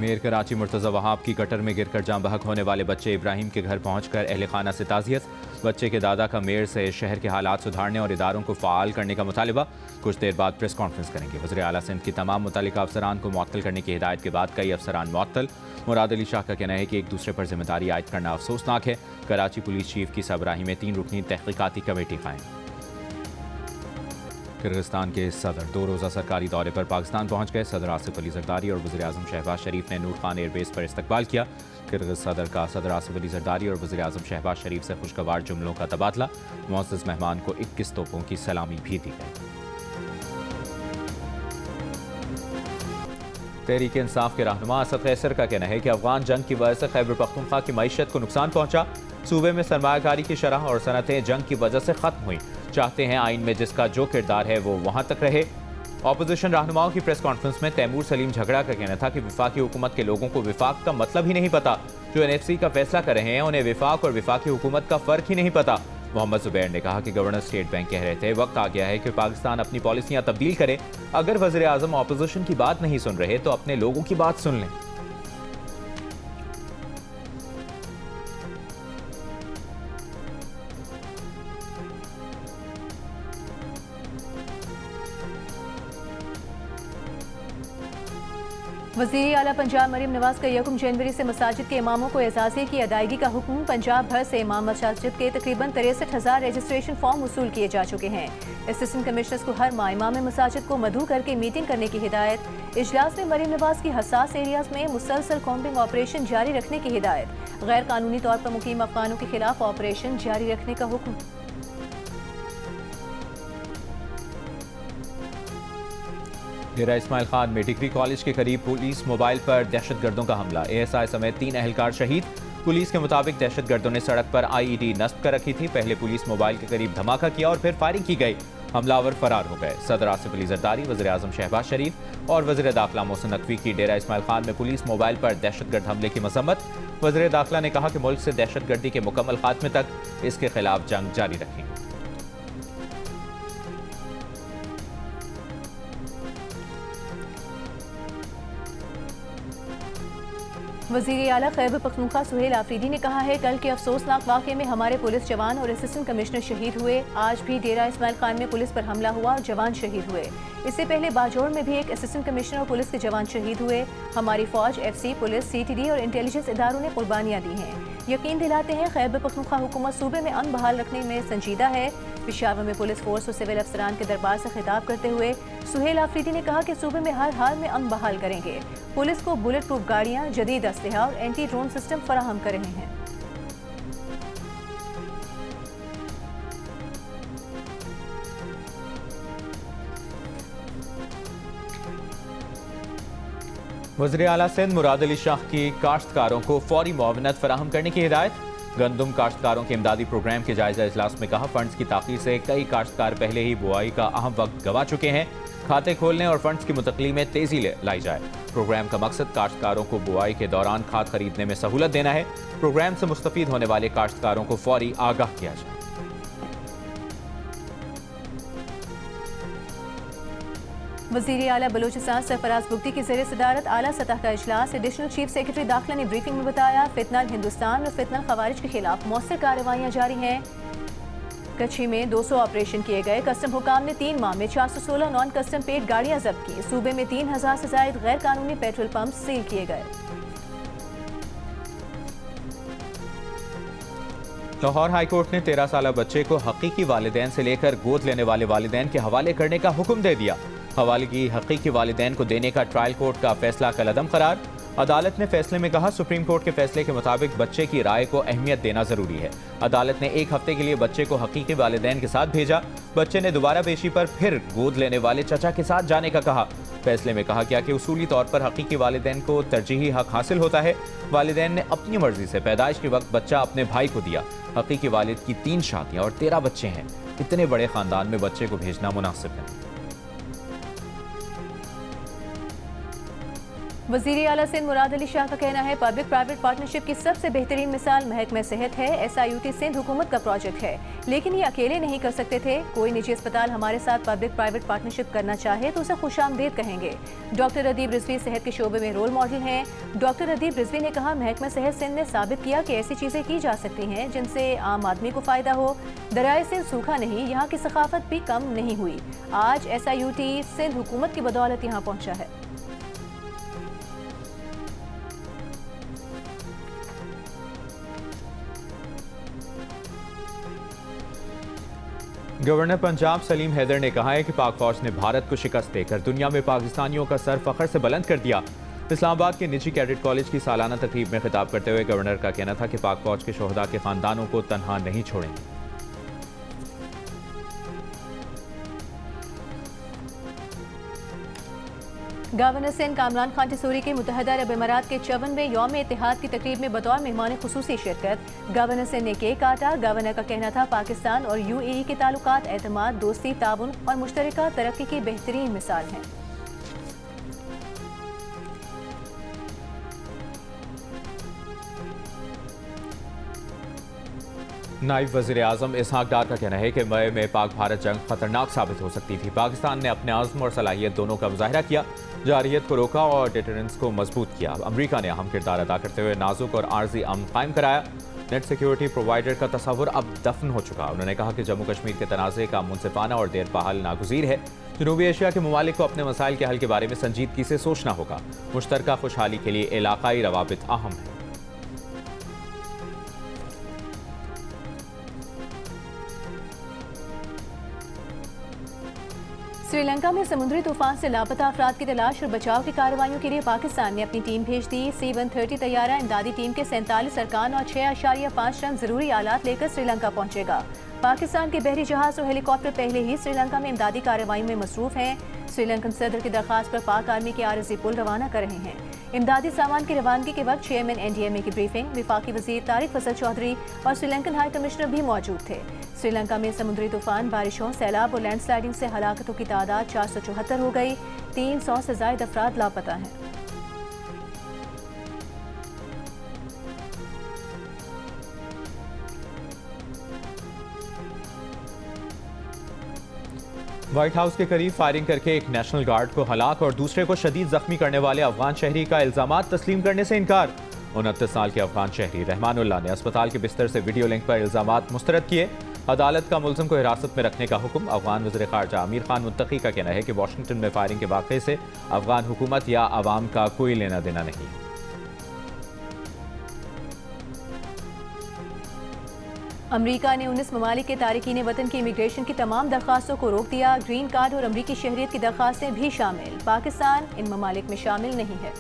Mayor Karachi Murtaza Wahab की gutter में गिरकर जाँ बहक होने वाले बच्चे इब्राहिम के घर पहुंचकर अहल खाना से ताज़ियत। बच्चे के दादा का मेयर से शहर के हालात सुधारने और इदारों को फ़ाल करने का मुतालिबा। कुछ देर बाद प्रेस कॉन्फ्रेंस करेंगे। वज़ीर आला सिंध की तमाम मुतल्लिका अफसरान को मुअत्तल करने की हिदायत के बाद कई अफसरान मुअत्तल। मुराद अली शाह का कहना है कि एक दूसरे पर जिम्मेदारी आयद करना अफसोसनाक है। कराची पुलिस चीफ की सरबराही में 3 रुकनी तहकीकाती कमेटी कायम। किर्गिस्तान के सदर 2 रोज़ा सरकारी दौरे पर पाकिस्तान पहुंच गए। सदर आसिफ अली जरदारी और वज़ीर आज़म शहबाज शरीफ ने नूर खान एयरबेस पर इस्तकबाल किया। किर्गिज़ सदर का सदर आसिफ अली जरदारी और वज़ीर आज़म शहबाज शरीफ से खुशगवार जुमलों का तबादला। मुअज़्ज़ज़ मेहमान को 21 तोपों की सलामी भी दी गई। तहरीक इंसाफ के रहनुमा असद कैसर का कहना है कि अफगान जंग की वजह से खैबर पख्तूनख्वा की मईशत को नुकसान पहुंचा। सूबे में सरमायाकारी की शरह और सनतें जंग की वजह से खत्म हुई। चाहते हैं आइन में जिसका जो किरदार है वो वहां तक रहे। ऑपोजिशन रहनुमाओं की प्रेस कॉन्फ्रेंस में तैमूर सलीम झगड़ा का कहना था कि विफाकी हुकूमत के लोगों को विफाक का मतलब ही नहीं पता। जो NFC का फैसला कर रहे हैं उन्हें विफाक और विफाकी हुकूमत का फर्क ही नहीं पता। मोहम्मद जुबैर ने कहा कि गवर्नर स्टेट बैंक कह रहे थे वक्त आ गया है कि पाकिस्तान अपनी पॉलिसियां तब्दील करे। अगर वज़ीर आज़म ऑपोजिशन की बात नहीं सुन रहे तो अपने लोगों की बात सुन लें। वज़ीर आला पंजाब मरीम नवाज का 1 जनवरी से मसाजिद के इमामों को एजाज़े की अदायगी का हुक्म। पंजाब भर से इमाम मसाजिद के तकरीबन 63,000 रजिस्ट्रेशन फॉर्म वसूल किए जा चुके हैं। असिस्टेंट कमिश्नर्स को हर माह इमाम मसाजिद को मदऊ करके मीटिंग करने की हिदायत। इजलास में मरीम नवाज की हसास एरियाज में मुसलसल कॉम्बिंग ऑपरेशन जारी रखने की हिदायत। गैर कानूनी तौर पर मुकीम अफगानों के खिलाफ ऑपरेशन जारी रखने का हुक्म। डेरा इस्माइल खान में डिग्री कॉलेज के करीब पुलिस मोबाइल पर दहशतगर्दों का हमला। ASI समेत 3 अहलकार शहीद। पुलिस के मुताबिक दहशतगर्दों ने सड़क पर IED नस्ब कर रखी थी। पहले पुलिस मोबाइल के करीब धमाका किया और फिर फायरिंग की गई। हमलावर फरार हो गए। सदर आसिफ अली जरदारी, वज़ीर आज़म शहबाज शरीफ और वज़ीर दाखिला मोहसिन नकवी की डेरा इस्माइल खान में पुलिस मोबाइल पर दहशतगर्द हमले की मसम्मत। वज़ीर दाखिला ने कहा कि मुल्क से दहशतगर्दी के मुकम्मल खात्मे तक इसके खिलाफ जंग जारी रखेंगे। वज़ीर आला खैबर पख्तूनख्वा सुहेल आफरीदी ने कहा है कल के अफसोसनाक वाक़े में हमारे पुलिस जवान और असिस्टेंट कमिश्नर शहीद हुए। आज भी डेरा इस्माइल खान में पुलिस पर हमला हुआ और जवान शहीद हुए। इससे पहले बाजोड़ में भी एक असिस्टेंट कमिश्नर और पुलिस के जवान शहीद हुए। हमारी फौज, FC, पुलिस, CTD और इंटेलिजेंस इदारों ने कुर्बानियाँ दी हैं। यकीन दिलाते हैं खैबर पख्तूनख्वा हुकूमत सूबे में अमन बहाल रखने में संजीदा है। पेशावर में पुलिस फोर्स और सिविल अफसरान के दरबार से खिताब करते हुए सुहेल आफरीदी ने कहा कि सूबे में हर हाल में अमन बहाल करेंगे। पुलिस को बुलेट प्रूफ गाड़ियाँ, जदीद असलहा और एंटी ड्रोन सिस्टम फराहम कर रहे हैं। वज़ीर आला सिंध मुराद अली शाह की काश्तकारों को फौरी मुआवनत फराहम करने की हिदायत। गंदुम काश्तकारों के इमदादी प्रोग्राम के जायजा इजलास में कहा फंड्स की ताख़ीर से कई काश्तकार पहले ही बुआई का अहम वक्त गवा चुके हैं। खाते खोलने और फंड्स की मुंतकली में तेजी लाई जाए। प्रोग्राम का मकसद काश्तकारों को बुआई के दौरान खाद खरीदने में सहूलत देना है। प्रोग्राम से मुस्तफीद होने वाले काश्तकारों को फौरी आगाह किया जाए। वज़ीर आला बलूचिस्तान सरफराज बुगटी की ज़ेर सदारत आला सतह का इजलास। एडिशनल चीफ सेक्रेटरी दाखिला ने ब्रीफिंग में बताया फितनल हिंदुस्तान और फितनल खवारिज के खिलाफ मौसर कार्रवाइयाँ जारी हैं। कच्छी में 200 ऑपरेशन किए गए। कस्टम हुकाम ने 3 माह में 416 नॉन कस्टम पेड गाड़ियाँ जब्त की। सूबे में 3000 से ज़ायद गैर कानूनी पेट्रोल पंप सील किए गए। लाहौर हाईकोर्ट ने 13 साला बच्चे को हकीकी वालिदैन से लेकर गोद लेने वाले वालिदैन के हवाले करने का हुक्म दे दिया। हवालगी हकीकी वालिदैन को देने का ट्रायल कोर्ट का फैसला कलअदम करार। अदालत ने फैसले में कहा सुप्रीम कोर्ट के फैसले के मुताबिक बच्चे की राय को अहमियत देना जरूरी है। अदालत ने 1 हफ्ते के लिए बच्चे को हकीकी वालिदैन के साथ भेजा। बच्चे ने दोबारा पेशी पर फिर गोद लेने वाले चचा के साथ जाने का कहा। फैसले में कहा गया कि उसूली तौर पर हकीकी वालिदैन को तरजीही हक हासिल होता है। वालिदैन ने अपनी मर्जी से पैदाइश के वक्त बच्चा अपने भाई को दिया। हकीकी वालिद की 3 शादियां और 13 बच्चे हैं। इतने बड़े खानदान में बच्चे को भेजना मुनासिब है। वज़ीर आला सिंध मुराद अली शाह का कहना है पब्लिक प्राइवेट पार्टनरशिप की सबसे बेहतरीन मिसाल महकमा सेहत है। SIUT सिंध हुकूमत का प्रोजेक्ट है, लेकिन ये अकेले नहीं कर सकते थे। कोई निजी अस्पताल हमारे साथ पब्लिक प्राइवेट पार्टनरशिप करना चाहे तो उसे खुशामदीद कहेंगे। डॉक्टर अदीब रिजवी सेहत के शोबे में रोल मॉडल हैं। डॉक्टर अदीब रिजवी ने कहा महकमा सेहत सिंध ने साबित किया कि ऐसी चीज़ें की जा सकती हैं जिनसे आम आदमी को फ़ायदा हो। दरियाए सिंध सूखा नहीं, यहाँ की सकाफत भी कम नहीं हुई। आज SIUT सिंध हुकूमत की बदौलत यहाँ पहुँचा है। गवर्नर पंजाब सलीम हैदर ने कहा है कि पाक फौज ने भारत को शिकस्त देकर दुनिया में पाकिस्तानियों का सर फख्र से बुलंद कर दिया। इस्लामाबाद के निजी कैडेट कॉलेज की सालाना तकरीब में खिताब करते हुए गवर्नर का कहना था कि पाक फौज के शोहदा के खानदानों को तनहा नहीं छोड़ेंगे। गवर्नर सिंध कामरान खान टिसूरी के मुत्तहदा अरब इमारात के 54वें यौम इत्तेहाद की तकरीब में बतौर मेहमान खुसूसी शिरकत। गवर्नर सिंध ने केक काटा। गवर्नर का कहना था पाकिस्तान और UAE के ताल्लुकात एतमाद, दोस्ती, ताउन और मुश्तरका तरक्की की बेहतरीन मिसाल हैं। नायब वज़ीर आज़म इसहाक डार का कहना है कि मई में पाक भारत जंग खतरनाक साबित हो सकती थी। पाकिस्तान ने अपने आज़म और सलाहियत दोनों का मुजाहरा किया, जारियत को रोका और डिटरेंस को मजबूत किया। अमरीका ने अहम किरदार अदा करते हुए नाजुक और आर्जी अमन कायम कराया। नेट सिक्योरिटी प्रोवाइडर का तस्वुर अब दफन हो चुका। उन्होंने कहा कि जम्मू कश्मीर के तनाज़े का मुनसिफाना और देर हल नागुज़ीर है। जनूबी एशिया के ममालिक को अपने मसाइल के हल के बारे में संजीदगी से सोचना होगा। मुश्तरका खुशहाली के लिए इलाकाई रवाबित अहम है। श्रीलंका में समुद्री तूफान से लापता अफराद की तलाश और बचाव की कार्रवाइयों के लिए पाकिस्तान ने अपनी टीम भेज दी। C-130 तैयारा इमदादी टीम के 47 अरकान और 6.5 टन जरूरी आलात लेकर श्रीलंका पहुंचेगा। पाकिस्तान के बहरी जहाज और हेलीकॉप्टर पहले ही श्रीलंका में इमदादी कार्रवाई में मसरूफ हैं। श्रीलंकन सदर की दरखास्त पर पाक आर्मी के आरजी पुल रवाना कर रहे हैं। इमदादी सामान की रवानगी के वक्त चेयरमैन NDMA की ब्रीफिंग, विफाकी वजीर तारिक फसल चौधरी और श्रीलंकन हाई कमिश्नर भी मौजूद थे। श्रीलंका में समुद्री तूफान, बारिशों, सैलाब और लैंडस्लाइडिंग से हलाकतों की तादाद 474 हो गई। 300 से ज्यादा अफराद लापता हैं। व्हाइट हाउस के करीब फायरिंग करके एक नेशनल गार्ड को हलाक और दूसरे को शदीद जख्मी करने वाले अफगान शहरी का इल्जामात तस्लीम करने से इनकार। 29 साल के अफगान शहरी रहमानुल्लाह ने अस्पताल के बिस्तर से वीडियो लिंक पर इल्जामात मुस्तरद किए। अदालत का मुल्ज़िम को हिरासत में रखने का हुक्म। अफगान वज़ीर ख़ारजा आमिर खान मुत्तकी का कहना है कि वाशिंगटन में फायरिंग के वाक़े से अफगान हुकूमत या अवाम का कोई लेना देना नहीं। अमरीका ने 19 ममालिक के तारिकीन वतन की इमिग्रेशन की तमाम दरख्वास्तों को रोक दिया। ग्रीन कार्ड और अमरीकी शहरियत की दरख्वास्तें भी शामिल। पाकिस्तान इन ममालिक में शामिल नहीं है।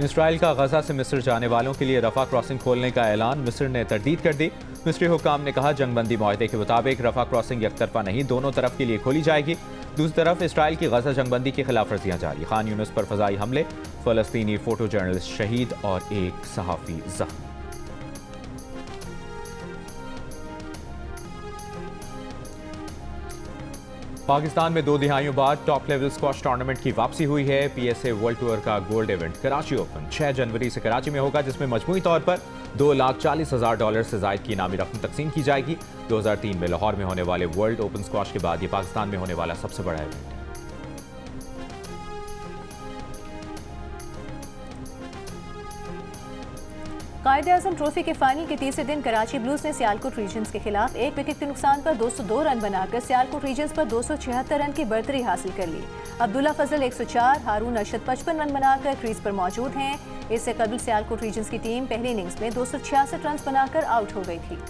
इसराइल का गजा से मिस्र जाने वालों के लिए रफा क्रॉसिंग खोलने का ऐलान मिस्र ने तरदीद कर दी। मिस्री हुक्काम ने कहा जंगबंदी मुआहदे के मुताबिक रफा क्रॉसिंग एकतरफा नहीं, दोनों तरफ के लिए खोली जाएगी। दूसरी तरफ इसराइल की गजा जंगबंदी की खिलाफ वर्जियां जारी। खान यूनुस पर फजाई हमले, फलस्तीनी फोटो जर्नलिस्ट शहीद और एक सहाफ़ी जख्मी। पाकिस्तान में 2 दिहाइयों बाद टॉप लेवल स्क्वॉश टूर्नामेंट की वापसी हुई है। PSA वर्ल्ड टूर का गोल्ड इवेंट कराची ओपन 6 जनवरी से कराची में होगा, जिसमें मजमूई तौर पर $2,40,000 से ज़ायद की इनामी रकम तकसीम की जाएगी। 2003 में लाहौर में होने वाले वर्ल्ड ओपन स्क्वॉश के बाद ये पाकिस्तान में होने वाला सबसे बड़ा इवेंट है। कायद-ए-आज़म ट्रॉफी के फाइनल के तीसरे दिन कराची ब्लूज ने सियालकोट रीजन्स के खिलाफ 1 विकेट के नुकसान पर 202 रन बनाकर सियालकोट रीजन्स पर 276 रन की बढ़तरी हासिल कर ली। अब्दुल्ला फजल 104, हारून अरशद 55 रन बनाकर क्रीज पर मौजूद हैं। इससे कबल सियालकोट रीजन्स की टीम पहली इनिंग्स में 266 रन बनाकर आउट हो गई थी।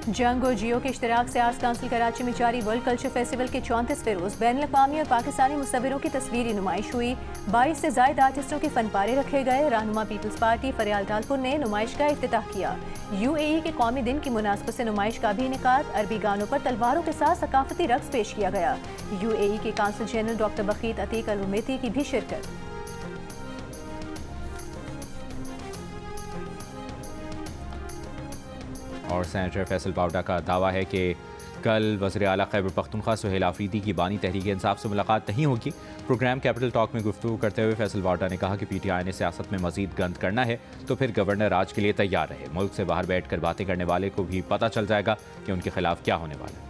जंग और जियो के इश्तराक से आर्ट्स काउंसिल कराची में जारी वर्ल्ड कल्चर फेस्टिवल के 34वें रोज बैनुल-अक़वामी और पाकिस्तानी मुसव्विरों की तस्वीरी नुमाइश हुई। 22 से ज़ायद आर्टिस्टों के फनपारे रखे गए। रहनुमा पीपल्स पार्टी फरियाल ढालपुर ने नुमाइश का इफ्तिताह किया। UAE के कौमी दिन की मुनासबत से नुमाइश का भी इनेकाद। अरबी गानों पर तलवारों के साथ सकाफती रक्स पेश किया गया। UAE के काउंसिल जनरल डॉक्टर बकीत अतीक अल-उमैती की भी शिरकत। और सेनेटर फैसल पावडा का दावा है कि कल वज़ीर आला खैबर पख्तूनख्वा सुहेल आफरीदी की बानी तहरीक इंसाफ से मुलाकात नहीं होगी। प्रोग्राम कैपिटल टॉक में गुफ्तगू करते हुए फैसल वाडा ने कहा कि PTI ने सियासत में मजीद गंद करना है तो फिर गवर्नर राज के लिए तैयार रहे। मुल्क से बाहर बैठ कर बातें करने वाले को भी पता चल जाएगा कि उनके खिलाफ क्या होने वाला है।